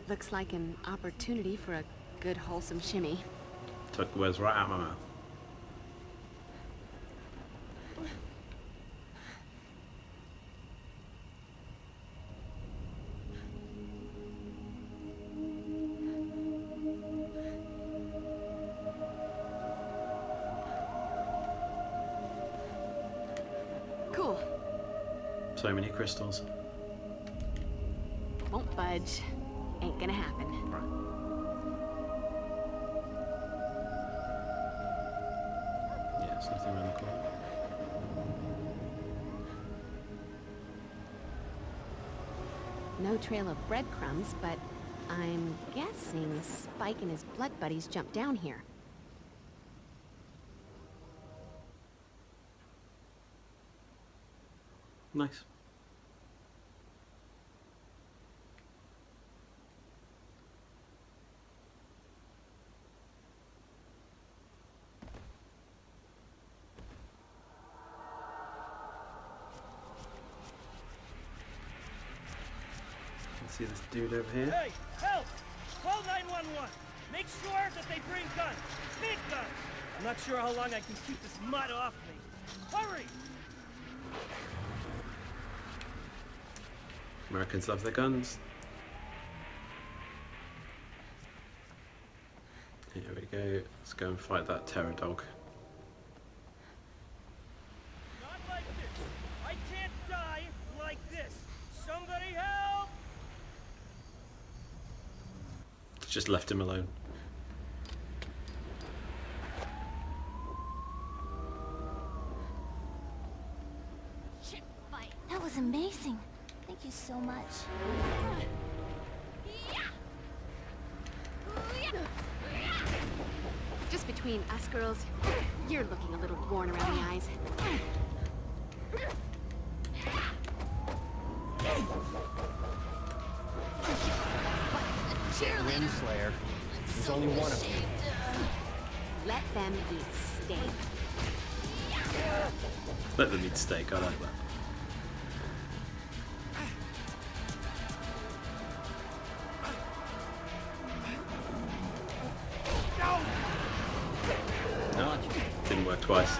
Looks like an opportunity for a good wholesome shimmy. Took the words right out of my mouth. Cool. So many crystals. Won't budge. Ain't gonna happen. Right. Yeah, there's nothing around the corner. No trail of breadcrumbs, but I'm guessing Spike and his blood buddies jumped down here. Nice. See this dude over here? Hey, help! Call 911. Make sure that they bring guns. Big guns. I'm not sure how long I can keep this mud off me. Hurry! Americans love their guns. Here we go. Let's go and fight that terror dog. Not like this. I can't die like this. Somebody help! Just left him alone. Shit, fight. That was amazing. Thank you so much. Just between us girls, you're looking a little worn around the eyes. Can't win, Slayer. There's only one of you. Let them eat steak. Let them eat steak, I like that. No, didn't work twice.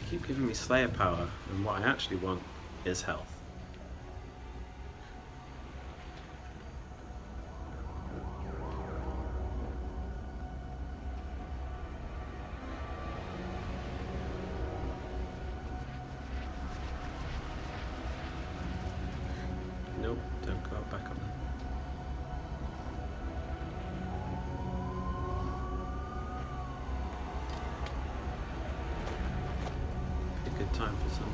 Keep giving me Slayer power, and what I actually want is health. time for some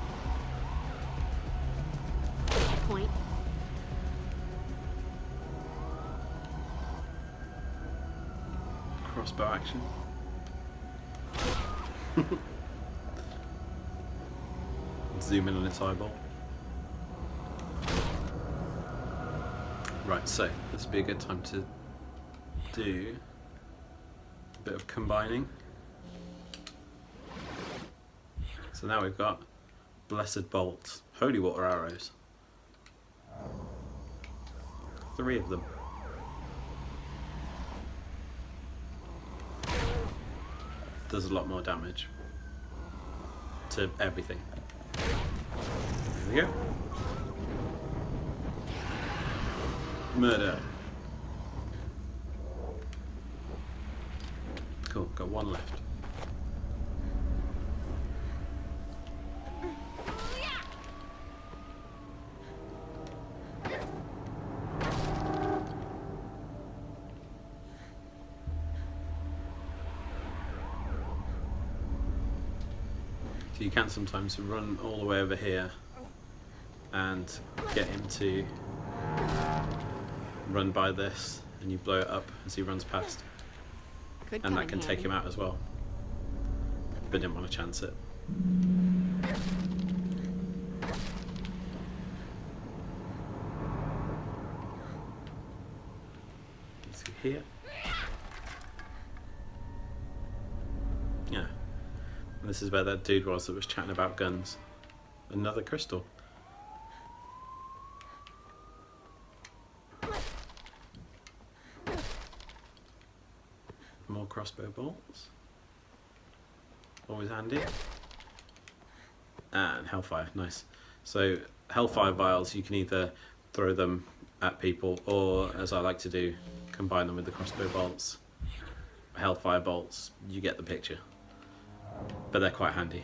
Point. crossbow action. Zoom in on its eyeball. Right, so this would be a good time to do a bit of combining. So now we've got blessed bolts, holy water arrows. 3 of them. Does a lot more damage to everything. There we go. Murder. Cool, got 1 left. So you can sometimes run all the way over here and get him to run by this, and you blow it up as he runs past. And that can take him out as well. But didn't want to chance it. See here. Yeah. And this is where that dude was that was chatting about guns. Another crystal. More crossbow bolts. Always handy. And hellfire, nice. So hellfire vials, you can either throw them at people, or as I like to do, combine them with the crossbow bolts. Hellfire bolts, you get the picture. But they're quite handy.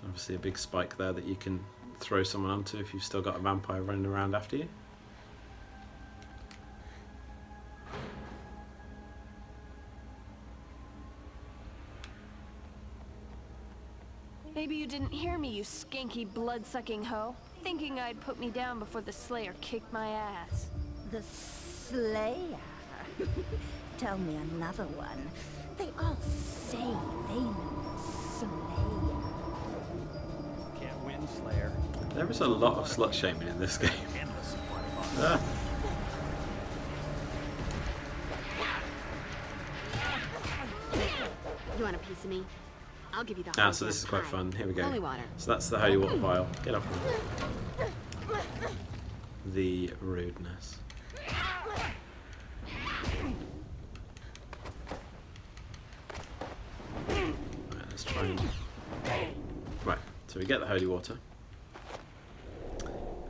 Obviously a big spike there that you can throw someone onto if you've still got a vampire running around after you. Maybe you didn't hear me, you skanky blood-sucking hoe. Thinking I'd put me down before the Slayer kicked my ass. The Slayer? Tell me another one. They all say they know the Slayer. Can't win, Slayer. There is a lot of slut shaming in this game. Ah. You want a piece of me? I'll give you the Ah, so this is quite fun. Here we go. Holy water. So that's the holy water vial. Get off me. The rudeness. Right, let's try and... Right, so we get the holy water.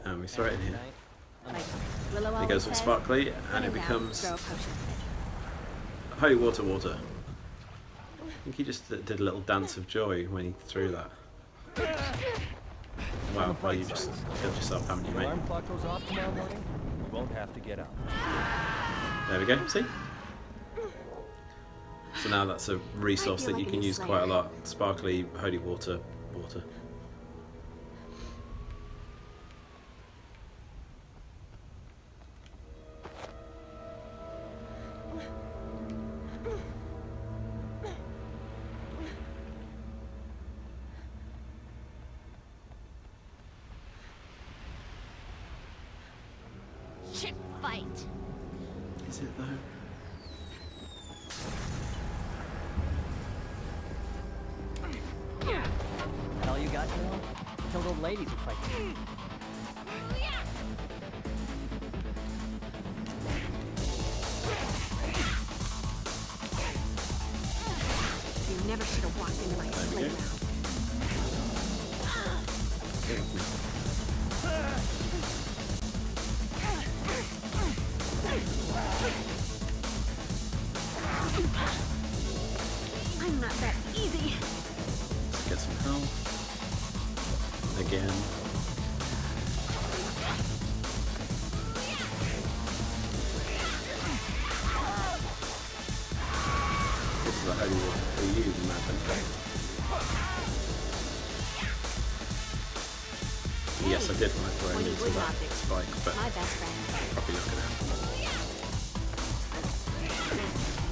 And we throw it in here. It goes all sparkly, and it becomes holy water water. I think he just did a little dance of joy when he threw that. Wow, well, you just killed yourself, haven't you, mate? Alarm clock goes off tomorrow morning. You won't have to get up. There we go, see? So now that's a resource that you can use quite a lot. Sparkly holy water, water. Shit fight. Is it though? Hell you got, Bill? Killed old ladies to fight. You never should have walked into my playground. I'm not that easy. Let's get some health. Again. This is the holy water for you, Madam. yes, I did when I throw into that spike, but My best friend. probably not gonna happen.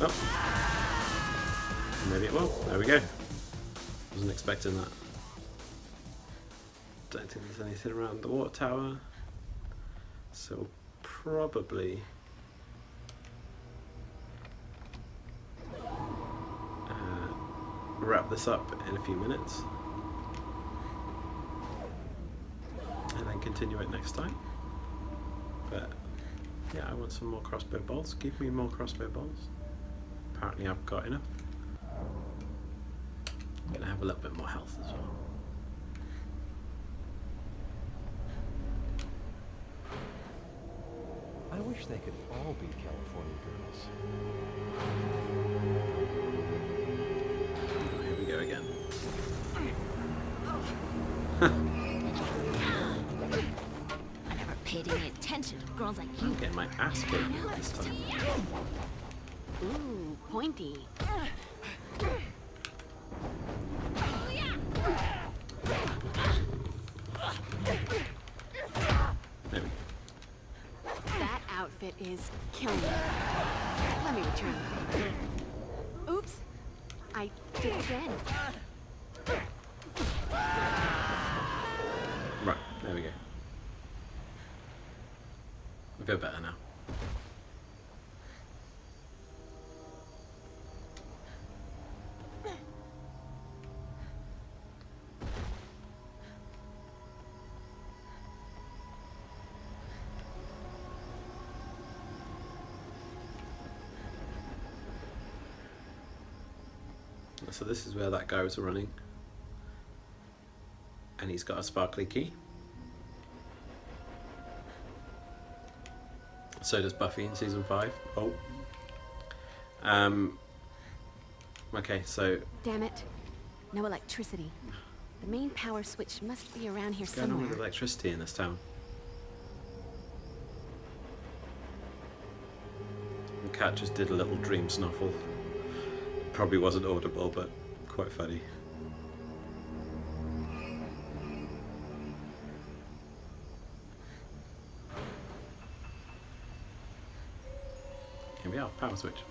Oh. Maybe it will. There we go. Wasn't expecting that. Don't think there's anything around the water tower. So probably wrap this up in a few minutes and then continue it next time. But yeah, I want some more crossbow bolts. Give me more crossbow bolts. Apparently I've got enough. I'm gonna have a little bit more health as well. I wish they could all be California girls. Here we go again. I never paid any attention to girls like you. I'm getting my ass kicked this time. Ooh, pointy. There we go. That outfit is killing me. Let me return. Oops. I did it again. Right, there we go. I feel better now. So this is where that guy was running, and he's got a sparkly key. So does Buffy in season 5. Oh. Okay, so Damn it. No electricity. The main power switch must be around here what's going on somewhere. with electricity in this town? The cat just did a little dream snuffle. Probably wasn't audible, but quite funny. Here we are, power switch.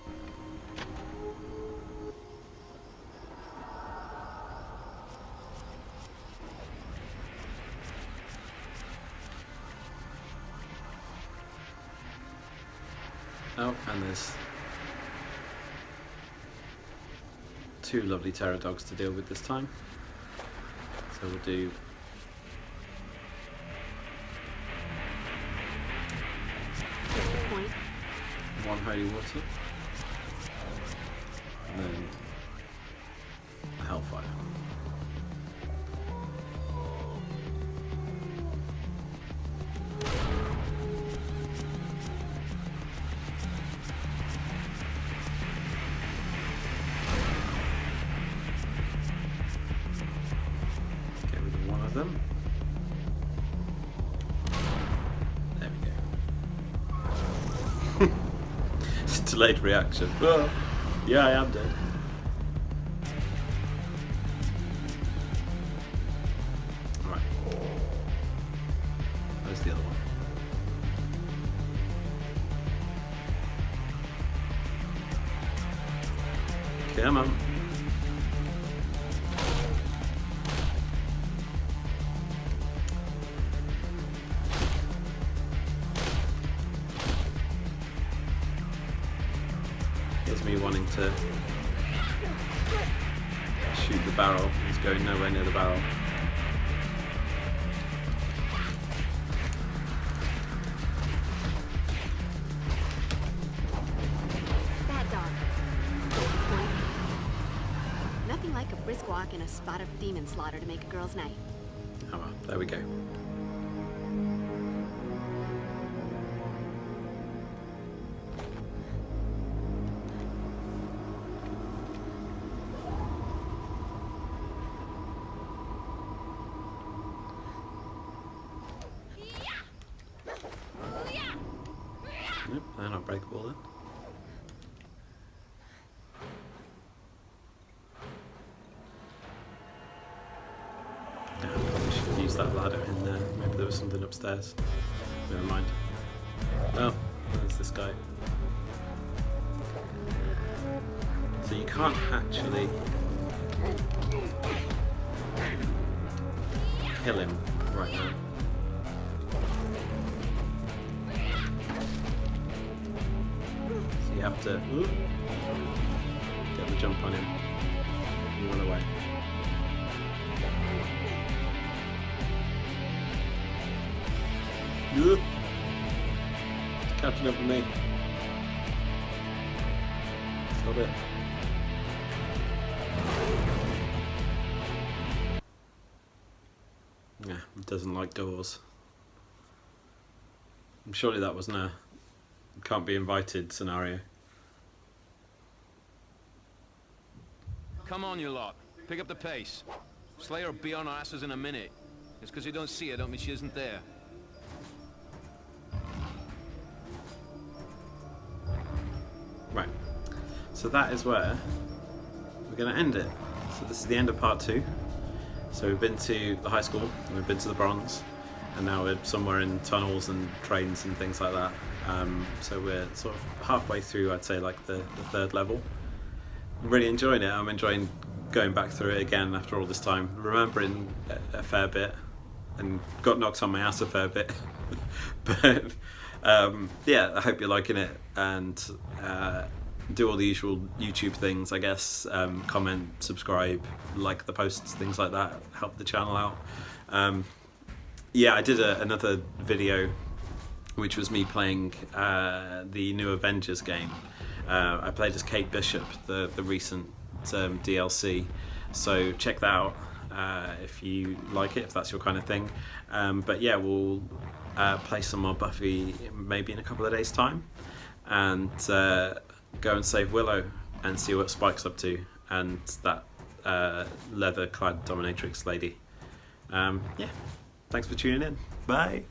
Oh, and there's 2 lovely terror dogs to deal with this time. So we'll do Point. 1 holy water, and then a hellfire. Get rid of one of them. There we go. It's a delayed reaction. Oh, yeah, I am dead. Alright. Where's the other one? Come on. Here's me wanting to shoot the barrel. He's going nowhere near the barrel. Bad dog. Point. Nothing like a brisk walk and a spot of demon slaughter to make a girl's night. Oh well, there we go. Nope, they're not breakable then. Yeah, I probably should have used that ladder in there. Maybe there something upstairs. Never mind. Oh, there's this guy. So you can't actually kill him right now. So you have to get the jump on him and run away. It's catching up with me. Stop it. Yeah, it doesn't like doors. Surely that wasn't a can't be invited scenario. Come on, you lot. Pick up the pace. Slayer will be on our asses in a minute. Just because you don't see her don't mean she isn't there. Right. So that is where we're going to end it. So this is the end of part 2. So we've been to the high school, and we've been to the Bronze, and now we're somewhere in tunnels and trains and things like that. So we're sort of halfway through, I'd say, like the 3rd level. I'm really enjoying it. I'm enjoying going back through it again after all this time, remembering a fair bit, and got knocked on my ass a fair bit. But yeah, I hope you're liking it, and do all the usual YouTube things, I guess. Comment, subscribe, like the posts, things like that. Help the channel out. Yeah, I did another video, which was me playing the new Avengers game. I played as Kate Bishop, the recent DLC. So check that out if you like it, if that's your kind of thing. But yeah, we'll play some more Buffy maybe in a couple of days' time, and go and save Willow and see what Spike's up to, and that leather-clad dominatrix lady. Yeah, thanks for tuning in. Bye.